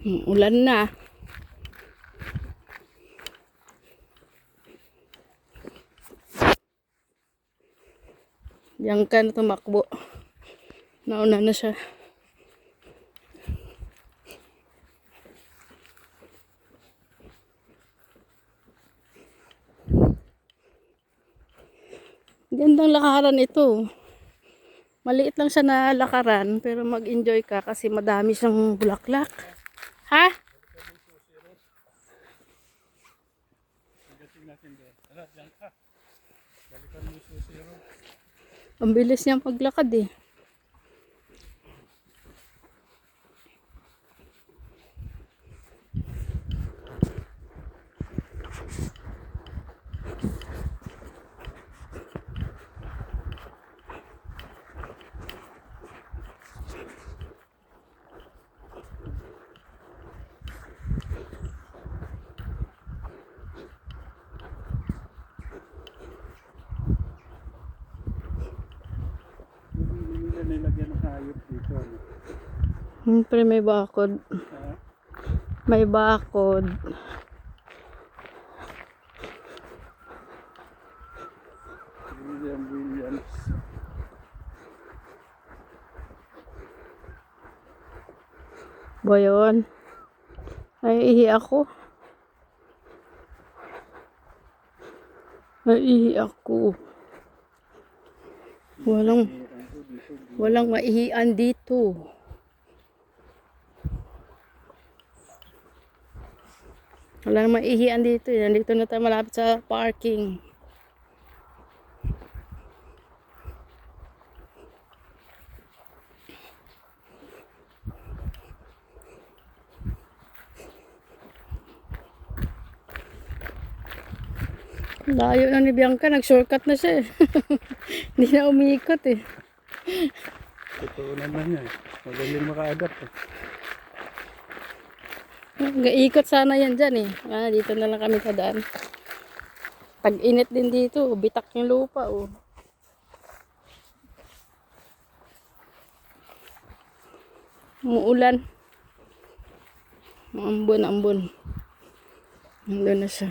Ulan na. Diyan ka na tumakbo. Nauna na siya. Gandang lakaran ito. Maliit lang siya na lakaran, pero mag-enjoy ka kasi madami siyang bulaklak. Ha? Ang bilis niyang paglakad eh. Nilagyan ng hayop dito. Siyempre may bakod. May bakod. Williams. Ba yun? Naiihi ako. Naiihi ako. Walang maihian dito. Walang maihian dito. Nandito na tayo malapit sa parking. Layo na ni Bianca. Nag-shortcut na siya eh. Hindi na umiikot eh. Totoo naman yan. Magaling maka-adapt eh. Ikot sana yan dyan eh. Dito na lang kami kadaan. Tag-init din dito. Bitak yung lupa oh. Umuulan. Ambon. Nandun na siya.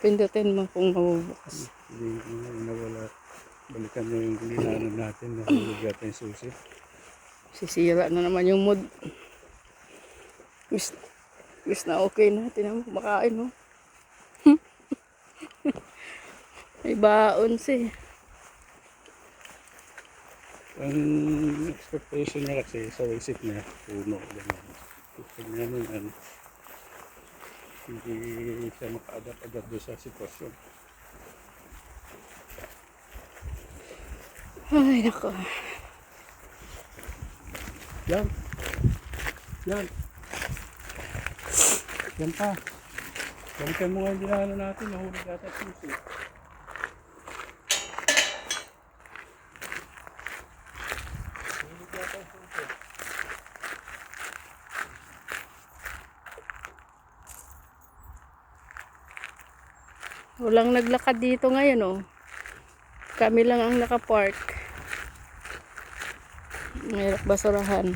Pindutin mo kung mabubukas. Hindi nawala. Balikan nyo yung linanan natin. Nahulog yata yung susi. Sisira na naman yung mood. Wish na okay na. Tinan mo, makain mo. May baon siya. Ang expectation niya kasi sa isip niya, puno. Gusto niya nun, hindi siya maka-adapt agad doon sa sitwasyon. Ay, nako. Yan. Yan pa. Balikan mo nga yung dinaanan natin. Nahulog yata susi. Walang naglakad dito ngayon oh. Kami lang ang nakapark. Mahirap basurahan.